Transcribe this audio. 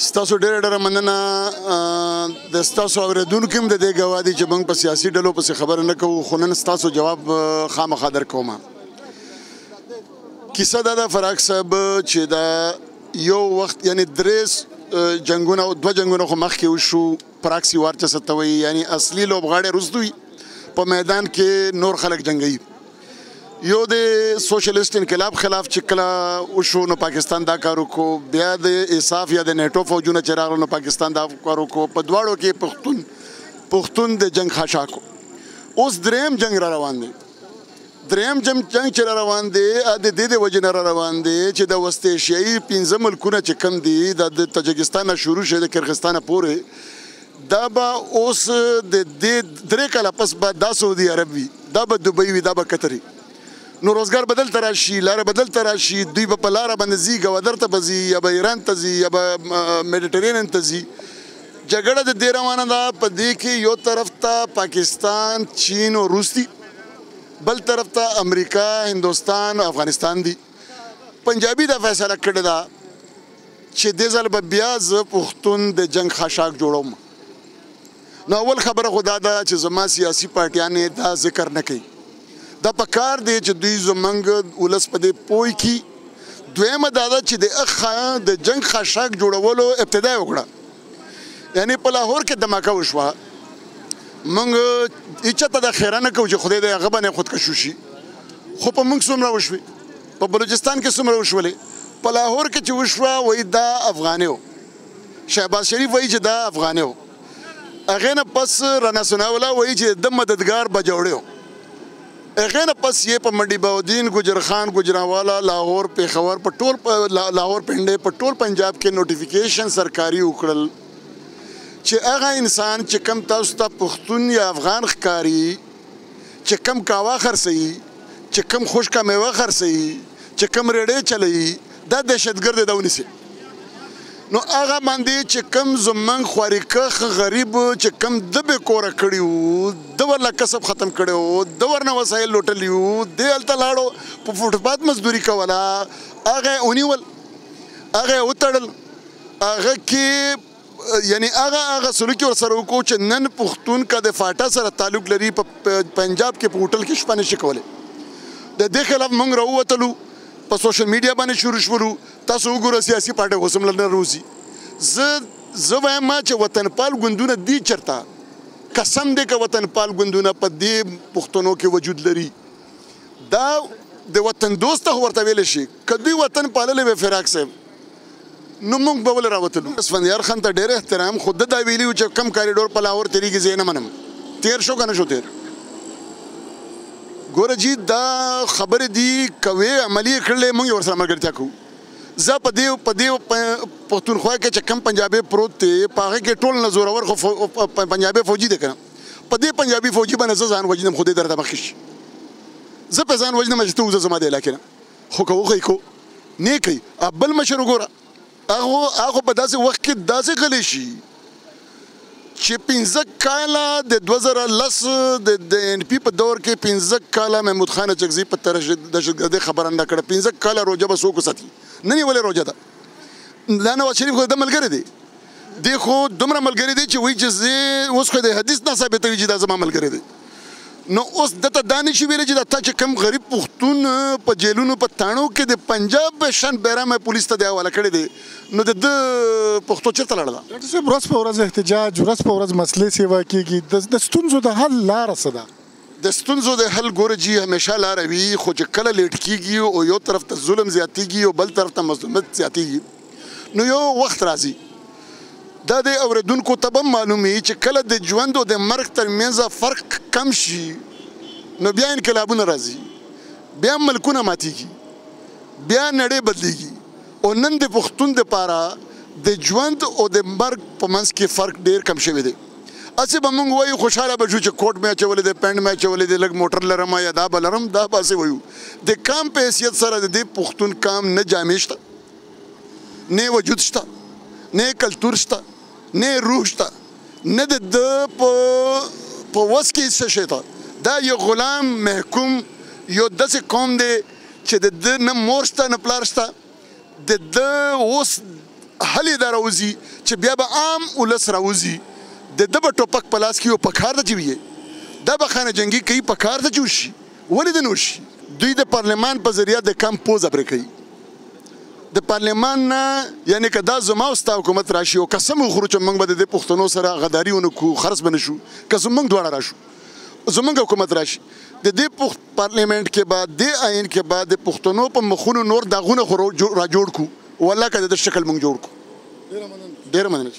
ستاسو ډېره مننه د ستاسو اورېدونکو هم د دې ګواه دي چې موږ په سیاسي ډلو پسې خبره نه کوو، خو نن ستاسو جواب خامخا درکوم. کیسه دا ده فراق صاحب چې دا یو وخت یعنی دوه جنګونه خو مخکې وشو، پراکسي وار چې څه ته وایي، یعنی اصلي لوبغاړی وروسته وي، په میدان کې نور خلک جنګوي. یو د سوشلیست انقلاب خلاف چې کله وشو نو پاکستان دا کار وکړو، بیا د ایساف یا د نیټو فوجونه چې راغلل نو پاکستان دا کار وکړو، په دواړو کې پښتون د جنګ خاشاک. اوس دریم جنګ را روان دی، دریم جنګ چې را روان دی د دې د وجې نه را روان دی چې د وسط ایشیایي 15 ملکونه چې کم دي د تاجکستان نه شروع شي د کرغستان پورې، دا به اوس د دې 3 کاله پس به دا سعودي عرب وي، دا به دبۍ وي، دا به قطر وي. نو روزګار بدل ته راشي، لاره بدل ته راشي، دوی به په لاره باندې ځي، ګوادر ته به ځي، یا به ایران ته ځي، یا به میډیټرینین ته ځي. جګړه د دې روانه ده په دې کې یو طرف ته پاکستان، چین او روس دي، بل طرف ته امریکا، هندوستان او افغانستان دي. پنجابي دا فیصله کړې ده چې دې ځل به بیا زه پښتون د جنګ خاشاک جوړوم. نو اول خبره خو دا ده چې زما سیاسي پارټیانې دا ذکر نه کوي. دا پکار دی چې دوی زمونږ ولس په دې پوه کړي. دویمه دا ده چې د جنګ خاشاک جوړولو ابتدا یې وکړه. یعنی په لاهور کې دماکه وشوه، موږ هېچاته دا خیره نه کوو چې خدای د هغه باندې خودکشي وشي، خو په موږ څومره وشوې، په بلوچستان کې څومره وشولې، په لاهور کې چې وشوه وایي دا افغاني و، شهباز شریف وایي چې دا افغاني و، هغې نه پس رانا ثناءالله وایي چې د مددګار بجوړی و، هغې نه پس یې په منډي بهاودین، ګجر خان، ګجرانوالا، لاهور، پېښور، په ټول لاهور پنډۍ په ټول پنجاب کې نوټیفیکیشن سرکاري وکړل چې هغه انسان چې کم تاسو ته پښتون یا افغان ښکاري، چې کم کاوا خرڅوي، چې کم خشکه میوه خرڅوي، چې کم ریډۍ چلوي، دا دهشتګرد دی، دا ونیسي. نو هغه باندې چې کم زمونږ خوارېکښ غریب چې کم د بې کوره کړي وو، د ورله کسب ختم کړی وو، د ورنه وسایل لوټلي وو، دی هلته لاړو په فوټپات مزدوري کوله، هغه یې ونیول، هغه یې وتړل، هغه کې یعنی هغه سلوک یې ورسره وکړو چې نن پښتون که د فاټا سره تعلق لري په پنجاب کې په هوټل کې شپه نشي کولی. د دې خلاف موږ راووتلو، په سوشل میډیا باندې شروع شولو. تاسو وګوره سیاسي پارټۍ اوس هم نه روزي. زه وایم چې وطنپال ګوندونه دي چېرته، قسم دی که وطنپال ګوندونه په دې پښتنو کې وجود لري، دا د وطن دوسته خو ورته ویلی شي. که دوی وطن پاللی وی فراق صاحب نو موږ به ولې راوتلو. اسفندیار خان ته ډېر احترام، خو ده دا ویلي و چې کم کاریډور په لاهور تېرېږي زه یې نه منم. تېر شو که نه شو تېر؟ ګوره جي دا خبرې دي که وې عملي یې کړلی موږ یې ورسره ملګرتیا کوو. زه په دې پښتونخوا کې چې کم پنجابي پروت دی په هغې کې ټول نه زورور خو پنجابي فوجي دی که نه، په دې پنجابي فوجي باندې زه ځان وژنم، خدای درته بخښي شي. زه پې ځان وژنم چې ته وځه زما د علاقې نه، خو که وښیي کو نه کوي. بل مشر وګوره، هغه په داسې وخت کې داسې غلی شي چې 15 کاله د 2010 د NP په دور کې 15 کاله محمود خان اچکزي په دهشتګردۍ خبره نه کړه، 15 کاله روژه به څوک وساتي؟ نن یې ولې روژه ده؟ دا نواز شریف خو د ملګری دی، دی خو دومره ملګری دی چې وایي چې زه اوس خو د حدیث نه ثابتوي چې دا زما ملګری دی. نو اوس دته دا نشي ویلی چې دا تا چې کوم غریب پښتون په جیلونو په تاڼو کې د پنجاب شان بیرامه پولیس ته دی حواله کړی دی، نو د ده پښتو چېرته لاړه ده؟ ډاکټر صاحب ورځ په ورځ احتجاج، ورځ په ورځ مسلې سیوا کېږي، د ستونزو د حل لاره څه ده؟ د ستونزو د حل ګوره جي همیشه لاره وي، خو چې کله لیټ کېږي او یو طرف ته ظلم زیاتېږي او بل طرف ته مظلومیت زیاتېږي، نو یو وخت راځي دا د اورېدونکو ته به معلومي چې کله د ژوند او د مرګ ترمنځ فرق کم شي نو بیا انقلابونه راځي، بیا ملکونه ماتېږي، بیا نړۍ بدلېږي. او نن د پښتون دپاره د ژوند او د مرګ په منځ کې فرق ډېر کم شوی دی. هسې به موږ وایو خوشحاله به شو چې کوټ مې اچولی دی، پینډ مې اچولی دی، لږ موټر لرم یا دا به لرم، دا به هسې وایو. د کام په حیثیت سره د دې پښتون کام نه جامې شته، نه وجود شته، نه کلتور شته، نه روح شته، نه د ده په وس کې څه شی ته. دا یو غلام محکوم یو داسې قوم دی چې د ده نه مور شته نه پلار شته، د ده اوس حل یې دا راوځي چې بیا به عام ولس راوځي د ده به ټوپک په لاس کې یو پکار ده چې وي دا به خانه جنګي کوي پکار ده چې وشي ولې د نه وشي دوی د پارلمان په ذریعه د کم پوزه پرې کوي د پارلمان نه یعنی که دا زما او ستا حکومت راشي او قسم وخورو چې موږ به د دې پښتنو سره غداري ونه کړو خرڅ به نه شو که زموږ دواړه راشو زموږ حکومت راشي د دې پارلیمنت کې به دې آئین کې به د پښتنو په مخونو نور داغونه خو را جوړ کړو والله که د شکل موږ جوړ کړو ډېره مننه